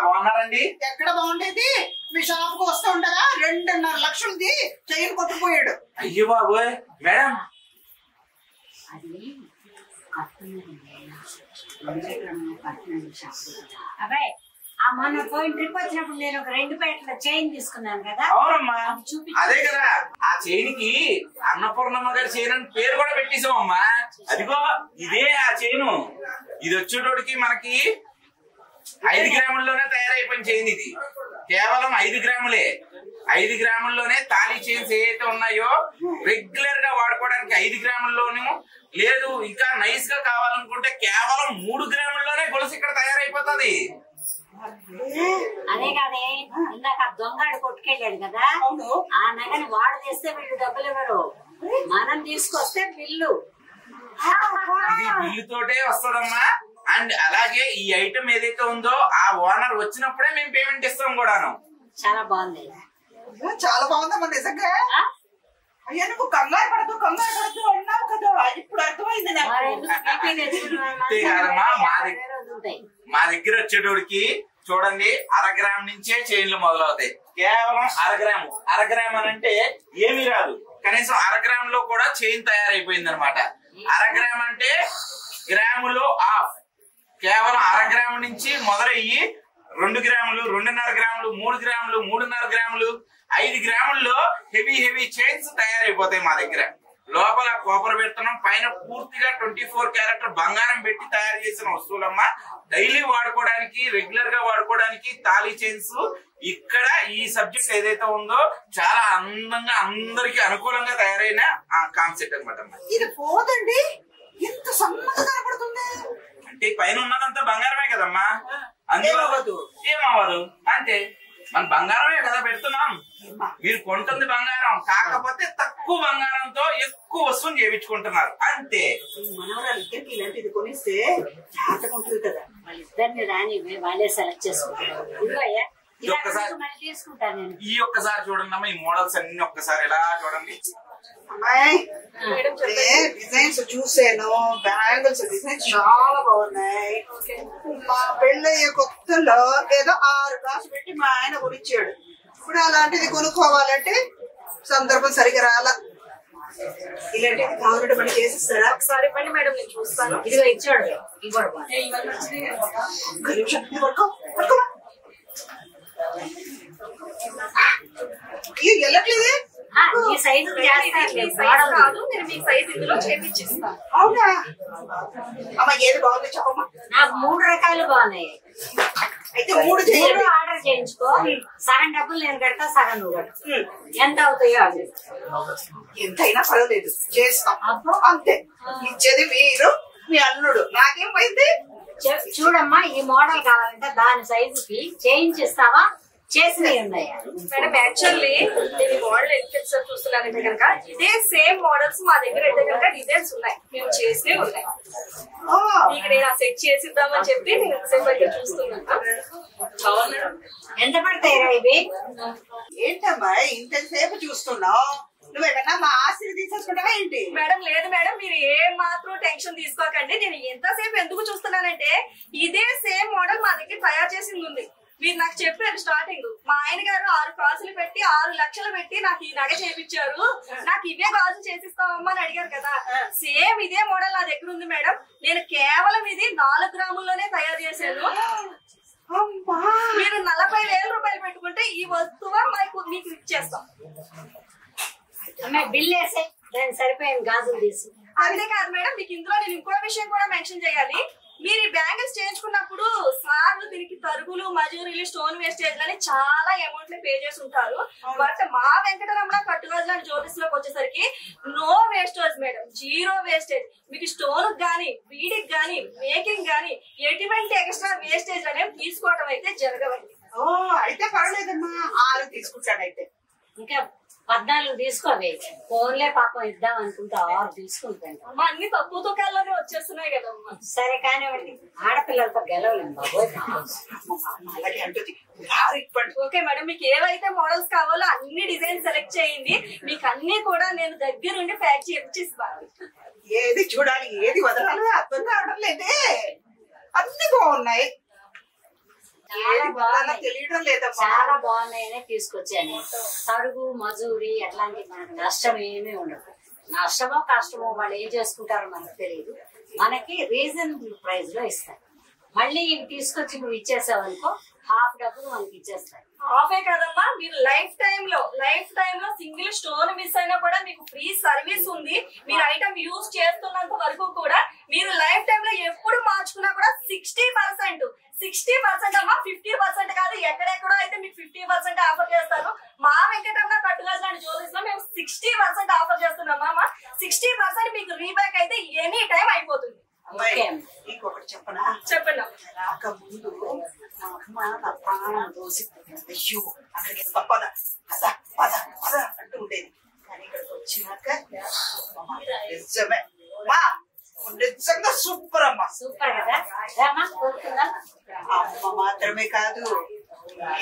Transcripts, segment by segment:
బాగున్నారండి? ఎక్కడ బాగుండేది? మీ షాప్ కు వస్తూ ఉండగా 2.5 లక్షలది చైన్ కొట్టుకుపోయాడు. అయ్యో బాబోయ్ మేడం, అబ్బాయి మొన్న పోయిన ట్రిప్ వచ్చినప్పుడు నేను ఒక 2 పేటల చైన్ తీసుకున్నాను కదా. అవునమ్మా, అదే కదా ఆ చైన్ కి అన్నపూర్ణమ్మ గారి చైన్ అని పేరు కూడా పెట్టేసామమ్మా. అదిగో ఇదే ఆ చైను. ఇది వచ్చేటోడికి మనకి 5 గ్రాముల్లోనే తయారైపోయిన చైన్. ఇది కేవలం 5 గ్రాములే. 5 గ్రాముల్లోనే తాళీ చైన్స్ ఏవైతే ఉన్నాయో రెగ్యులర్ గా వాడుకోవడానికి 5 గ్రాముల్లోనూ, లేదు ఇంకా నైస్ గా కావాలనుకుంటే కేవలం 3 గ్రాముల్లోనే గొలుసు ఇక్కడ తయారైపోతుంది. అదే కాదే, ఇందాక దొంగడు కొట్టుకెళ్ళాడు కదా, ఆ నగని వాడు తెస్తే వీళ్ళు డబ్బులు ఇవ్వరు, మనం తీసుకొస్తే బిల్లు. ఇది బిల్లుతోటే వస్తుందమ్మా. అండ్ అలాగే ఈ ఐటమ్ ఏదైతే ఉందో ఆ ఓనర్ వచ్చినప్పుడే మేము పేమెంట్ ఇస్తాం కూడాను. చాలా బాగుంది, చాలా బాగుందమ్మా నిజంగా. అయ్యా నువ్వు కంగారు పడదు అన్నావు కదా, ఇప్పుడు అర్థమైంది నాకు. మా దగ్గర వచ్చేటోడికి చూడండి 1/2 గ్రామ్ నుంచే చైన్లు మొదలవుతాయి. కేవలం 1/2 గ్రాము. 1/2 గ్రామ్ అని అంటే ఏమీ రాదు, కనీసం 1/2 గ్రామ్ లో కూడా చైన్ తయారైపోయింది అనమాట. 1/2 గ్రామ్ అంటే గ్రాములో హాఫ్. కేవలం 1/2 గ్రాము నుంచి మొదలయ్యి 2 గ్రాములు, 2.5 గ్రాములు, 3 గ్రాములు, 3.5 గ్రాములు, 5 గ్రాముల్లో హెవీ చైన్స్ తయారైపోతాయి మా దగ్గర. లోపల కాపర్ పెడుతున్నాం, పైన పూర్తిగా 24 క్యారెట్ బంగారం పెట్టి తయారు చేసిన వస్తువులమ్మా. డైలీ వాడుకోవడానికి, రెగ్యులర్ గా వాడుకోవడానికి తాళీ చైన్స్. ఇక్కడ ఈ సబ్జెక్ట్ ఏదైతే ఉందో చాలా అందంగా అందరికి అనుకూలంగా తయారైన కాన్సెప్ట్ అనమాట. ఇది పోదండి, ఎంత సన్నగా కనపడుతుంది అంటే పైన ఉన్నదంతా బంగారమే కదమ్మా, అందువల్ల ఏమవ్వదు. అంటే మన బంగారమే కదా పెడుతున్నాం. మీరు కొంటుంది బంగారం, కాకపోతే తక్కువ బంగారంతో ఎక్కువ వస్తువుని చేయించుకుంటున్నారు అంతే. మనవరాలిద్దరికి ఇలాంటిది కొనిస్తే జాగ్రత్తగా ఉంటుంది కదా. వాళ్ళిద్దరిని రాని వాళ్ళే సెలెక్ట్ చేసుకుంటారు. ఈ ఒక్కసారి చూడండి అమ్మా, ఈ మోడల్స్ అన్ని ఒక్కసారి ఎలా చూడండి. అమ్మాయి డిజైన్స్ చూసాను, బ్యాంగిల్స్ డిజైన్స్ చాలా బాగున్నాయి. మా పెళ్ళయ్యే కొత్తలో ఏదో 6 కాసు పెట్టి మా ఆయన కొనిచ్చాడు. ఇప్పుడు అలాంటిది కొనుక్కోవాలంటే సందర్భం సరిగా రాలా. ఇలాంటిది కావాలంటే మనం చేసిస్తారా? ఒకసారి ఇవ్వండి మేడం, నేను చూస్తాను. ఇదిగో ఇచ్చాడు, వెళ్ళట్లేదు. ఈ సైజు కాదు, నేను మీ సైజ్ ఇందులో చేపించిస్తాను. అవునా అమ్మా, ఏది బాగుంది చెప్పమ్మా. నాకు 3 రకాలు బాగున్నాయి. అయితే 3 చేయండి. ఆర్డర్ చేయించుకో, సగం డబ్బులు నేను కడతా, సగం నువ్వు కట్టు. ఎంత అవుతాయో అది ఎంతైనా పర్వాలేదు, చేస్తాం అంతే. ఇచ్చేది మీరు, మీ అల్లుడు, నాకేం పోయింది. చూడమ్మా, ఈ మోడల్ కావాలంటే దాని సైజుకి చేయించిస్తావా? చేసినవి ఉన్నాయా మేడం? యాక్చువల్లీ నేను మోడల్ ఎంత చూస్తున్నానంటే కనుక ఇదే సేమ్ మోడల్స్ మా దగ్గర అయితే కనుక డిజైన్స్ ఉన్నాయి, మేము చేసే ఉన్నాయి. మీకు నేను ఆ సెట్ చేసిద్దామని చెప్పి నేను ఎంతసేపు అయితే చూస్తున్నాను. ఎంత పడతాయి ఇవి? ఏంటమ్మా ఇంతసేపు చూస్తున్నావు? నువ్వేమన్నా మా ఆశలు తీసేసుకుంటావా ఏంటి? మేడం లేదు మేడం, మీరు ఏ మాత్రం టెన్షన్ తీసుకోకండి. నేను ఎంతసేపు ఎందుకు చూస్తున్నానంటే ఇదే సేమ్ మోడల్ మా దగ్గర తయారు చేసింది ఉంది. మీరు నాకు చెప్పారు స్టార్టింగ్, మా ఆయన గారు 6 కాసులు పెట్టి 6 లక్షలు పెట్టి నాకు ఈ నగ చేయించారు, నాకు ఇవే గాజులు చేసిస్తామమ్మా అని అడిగారు కదా. సేమ్ ఇదే మోడల్ నా దగ్గర ఉంది మేడం. నేను కేవలం ఇది 4 గ్రాముల్లోనే తయారు చేశాను. మీరు 40,000 రూపాయలు పెట్టుకుంటే ఈ వస్తువు మీకు ఇచ్చేస్తాం. బిల్ వేసే దానికి సరిపోయిన గాజులు తీసి. అంతేకాదు మేడం, మీకు ఇందులో నేను ఇంకో విషయం కూడా మెన్షన్ చేయాలి. మీరు ఈ బ్యాంగిల్స్ చేయించుకున్నప్పుడు సార్లు దీనికి తరుగులు, మజూరీలు, స్టోన్ వేస్టేజ్ అని చాలా అమౌంట్ పే చేసి ఉంటారు. బట్ మా వెంకటరమణ కట్టుగాజుల జ్యువెలర్స్ లోకి వచ్చేసరికి నో వేస్టేజ్ మేడం, 0 వేస్టేజ్. మీకు స్టోన్ గానీ, వీడికి గానీ, మేకింగ్ గానీ ఎటువంటి ఎక్స్ట్రా వేస్టేజ్ అనేవి తీసుకోవడం అయితే జరగవండి. అయితే పర్వాలేదమ్మా, 6 తీసుకుంటాను. అయితే ఇంకా 14 తీసుకోవే. ఫోన్లే పాపం ఇద్దాం అనుకుంటే 6 తీసుకుంటాను. అన్ని తక్కువ తూకాల్లోనే వచ్చేస్తున్నాయి కదమ్మా. సరే కానివ్వండి, ఆడపిల్లలతో గెలవలేము బాబోయ్. ఓకే మేడం, మీకు ఏవైతే మోడల్స్ కావాలో అన్ని డిజైన్ సెలెక్ట్ చేయండి. మీకు అన్ని కూడా నేను దగ్గరుండి ప్యాక్ చేపిస్తాను. ఏది చూడాలి ఏది వదలాలి అర్థం కావడం లేదే. అన్ని బాగున్నాయి, తెలియడం లేదా. చాలా బాగున్నాయనే తీసుకొచ్చాను. తడుగు మజూరి అట్లాంటి మనకు నష్టం ఏమీ ఉండదు. నష్టమో కష్టమో వాళ్ళు ఏం చేసుకుంటారో మనకు తెలియదు. మనకి రీజనబుల్ ప్రైస్ లో ఇస్తారు. మళ్ళీ ఇవి తీసుకొచ్చి నువ్వు ఇచ్చేసావు అనుకో, హాఫ్ డబ్బులు మనకి ఇచ్చేస్తారు. హాఫే కదమ్మా, మీరు లైఫ్ టైమ్ లో సింగిల్ స్టోన్ మిస్ అయినా కూడా మీకు ఫ్రీ సర్వీస్ ఉంది. మీరు ఐటమ్ యూజ్ చేస్తున్నంత వరకు కూడా మీరు లైఫ్ టైమ్ లో ఎప్పుడు మార్చుకున్నా కూడా 60% అమ్మా, 50% కాదు. ఎక్కడెక్కడో అయితే మీకు 50% ఆఫర్ చేస్తాను. మా వెంకటరమణ కట్టుగాజుల అండ్ జ్యువెలరీస్ లో మేము 60% ఆఫర్ చేస్తున్నామా. 60% మీకు రీబ్యాక్ అయితే ఎనీ టైం అయిపోతుంది. ఇంకొకటి చెప్పనా? చెప్పండి. రాక ముందు నా అమ్మ నా ప్రాణం దోసి అయ్యో అక్కడికి పద పద పద పద అంటూ ఉండేది. కానీ ఇక్కడికి వచ్చినాక నిజమే మా నిజంగా సూపర్ అమ్మా. సూపర్ కదా. అమ్మ మాత్రమే కాదు,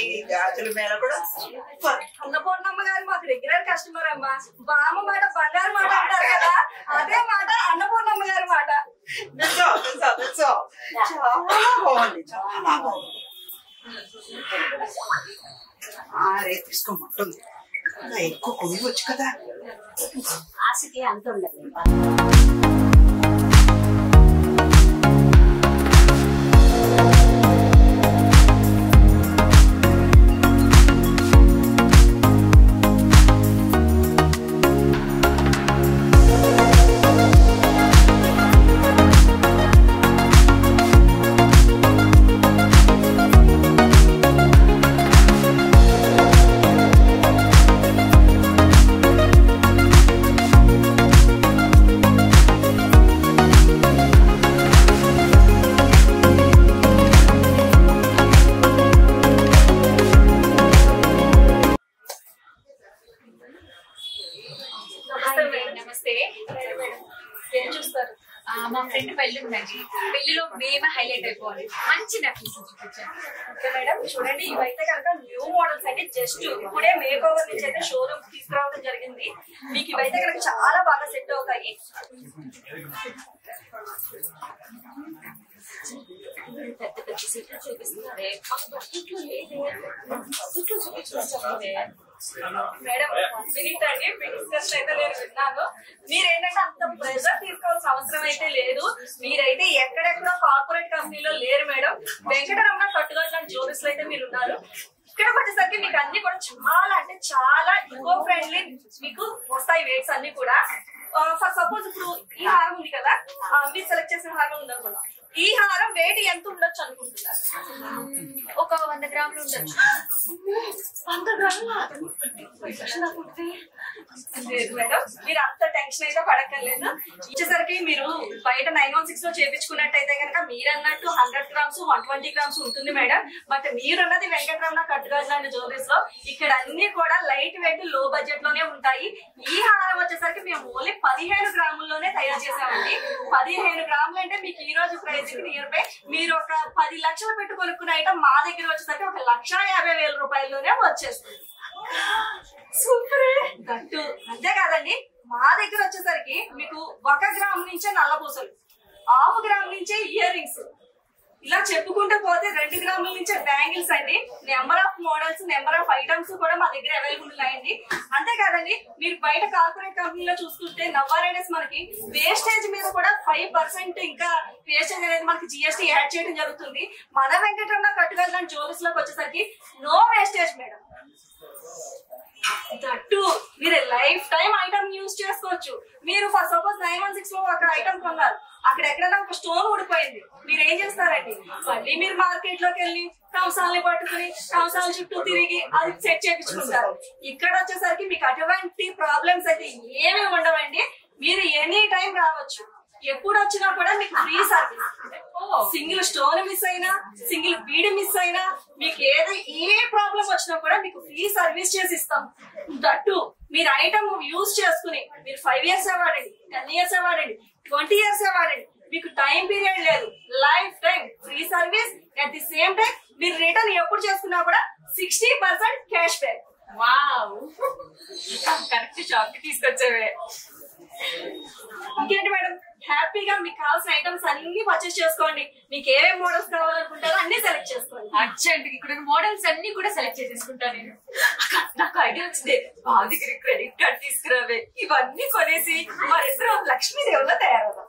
ఈ గాజుల మీద కూడా సూపర్. అన్నపూర్ణమ్మ గారు మాకు రెగ్యులర్ కస్టమర్ అమ్మా. బామ్మ మాట బంగారు మాట అంటారు కదా, అదే మాట అన్నపూర్ణమ్మ గారి మాట. చాలా బాగుంది, చాలా బాగుంది. రేపు తీసుకోమంటుంది. ఎక్కువ కొనివచ్చు కదా. ఆశకి అంత ఉండదు. నమస్తే. ఏం చూస్తారు? మా ఫ్రెండ్ పెళ్లి ఉందండి. పెళ్లిలో మేమే హైలైట్ అయిపోవాలి. మంచి నెక్లెస్ చూపించాను. ఓకే మేడం, చూడండి ఇవైతే కనుక న్యూ మోడల్స్ అండి. జస్ట్ ఇప్పుడే మేక్ ఓవర్ నుంచి అయితే షోరూమ్ తీసుకురావడం జరిగింది. మీకు ఇవైతే కనుక చాలా బాగా సెట్ అవుతాయి. పెద్ద పెద్ద సెట్లు చూపిస్తున్నారే. మేడం మినిట్ అండి, మీ డిస్కషన్ అయితే నేను విన్నాను. మీరేంటంటే అంత ప్రెజర్ తీసుకోవాల్సిన అవసరం అయితే లేదు. మీరైతే ఎక్కడెక్కడో కార్పొరేట్ కంపెనీలో లేరు మేడం. వెంకటరమణ కట్టుగాజుల అండ్ జ్యువెలరీస్ లో అయితే మీరు ఉన్నారు. ఇక్కడికి వచ్చేసరికి మీకు అన్ని కూడా చాలా అంటే చాలా ఈకో ఫ్రెండ్లీ మీకు వస్తాయి వెయిట్స్ అన్ని కూడా. ఫర్ సపోజ్ ఇప్పుడు ఈ హారం ఉంది కదా, మీరు సెలెక్ట్ చేసిన హారం ఉంది అనుకున్నా. ఈ హారం వెయిట్ ఎంత ఉండొచ్చు అనుకుంటున్నారు? ఒక 100 గ్రాములు ఉండొచ్చు. 100 గ్రాములు లేదు మేడం, మీరు అంత టెన్షన్ అయితే పడక్కర్లేదు. ఇచ్చేసరికి మీరు బయట 916 లో చేపించుకున్నట్టయితే కనుక మీరు అన్నట్టు 100 గ్రామ్స్ 120 గ్రామ్స్ ఉంటుంది మేడం. బట్ మీరు అన్నది వెంకటరమణ కట్టుగాజుల అండ్ జ్యువెలరీస్ లో ఇక్కడ అన్ని కూడా లైట్ వెయిట్ లో బడ్జెట్ లోనే ఉంటాయి. ఈ హారం వచ్చేసరికి మేము ఓన్లీ 15 గ్రాముల్లోనే తయారు చేసామండి. 15 గ్రాములు అంటే మీకు ఈ రోజు ప్రైస్ నియర్ బై మీరు ఒక 10 లక్షలు పెట్టి కొనుక్కున్న ఐటమ్ మా దగ్గర వచ్చేసరికి 1,50,000 రూపాయల్లోనే వచ్చేస్తుంది. సూపర్ గట్టు. అంతేకాదండి, మా దగ్గర వచ్చేసరికి మీకు 1 గ్రామ్ నుంచే నల్లపూసలు, 1/2 గ్రామ్ నుంచే ఇయర్ రింగ్స్, ఇలా చెప్పుకుంటూ పోతే 2 గ్రాముల నుంచే బ్యాంగిల్స్ అండి. Number of models, number of items కూడా మా దగ్గర అవైలబుల్ ఉన్నాయండి. అంతేకాదండి, మీరు బయట కార్పొరేట్ కంపెనీలో చూసుకుంటే నవ్వారైనస్ మనకి వేస్టేజ్ మీద కూడా 5% ఇంకా వేస్టేజ్ అనేది మనకి GST యాడ్ చేయడం జరుగుతుంది. మన వెంకటరమణ కట్టుగాజుల అండ్ జ్యువెలరీస్ లోకి వచ్చేసరికి నో వేస్టేజ్ మేడం. దట్టు మీరు లైఫ్ టైం ఐటమ్ యూజ్ చేసుకోవచ్చు. మీరు ఫర్ సపోజ్ 916 లో ఒక ఐటమ్ కొన్నారు, అక్కడ ఎక్కడైనా ఒక స్టోన్ ఊడిపోయింది, మీరు ఏం చేస్తారండి? మళ్ళీ మీరు మార్కెట్ లోకి వెళ్ళి కంసాలని పట్టుకుని కంసాల చుట్టూ తిరిగి అది సెట్ చేయించుకుంటారు. ఇక్కడ వచ్చేసరికి మీకు అటువంటి ప్రాబ్లమ్స్ అయితే ఏమీ ఉండవండి. మీరు ఎనీ టైం రావచ్చు. ఎప్పుడు వచ్చినా కూడా మీకు free service. Single stone miss అయినా, సింగిల్ బీడ్ మిస్ అయినా, మీకు ఏ ప్రాబ్లం వచ్చినా కూడా మీకు ఫ్రీ సర్వీస్ చేసి ఇస్తాం. దట్టు మీరు ఐటమ్ యూజ్ చేసుకుని మీరు 5 years వాడండి, 10 years వాడండి, 20 years వాడండి. మీకు టైం పీరియడ్ లేదు, life time free service. At the same time మీరు రిటర్న్ ఎప్పుడు చేసుకున్నా కూడా 60% cash back. Wow, correct shop కి తీసుకొచ్చావే. ఇంకేంటి మేడం, హ్యాపీగా మీకు కావాల్సిన ఐటమ్స్ అన్ని పర్చేస్ చేసుకోండి. మీకు ఏమేమి మోడల్స్ కావాలనుకుంటారో అన్ని సెలెక్ట్ చేసుకోండి. అర్జెంట్ ఇక్కడ మోడల్స్ అన్ని కూడా సెలెక్ట్ చేసేసుకుంటా నేను. నాకు ఐడియా వచ్చింది, మా దగ్గర క్రెడిట్ కార్డ్ తీసుకురావే. ఇవన్నీ కొనేసి మరిద్దరం లక్ష్మీదేవిలో తయారవుతాం.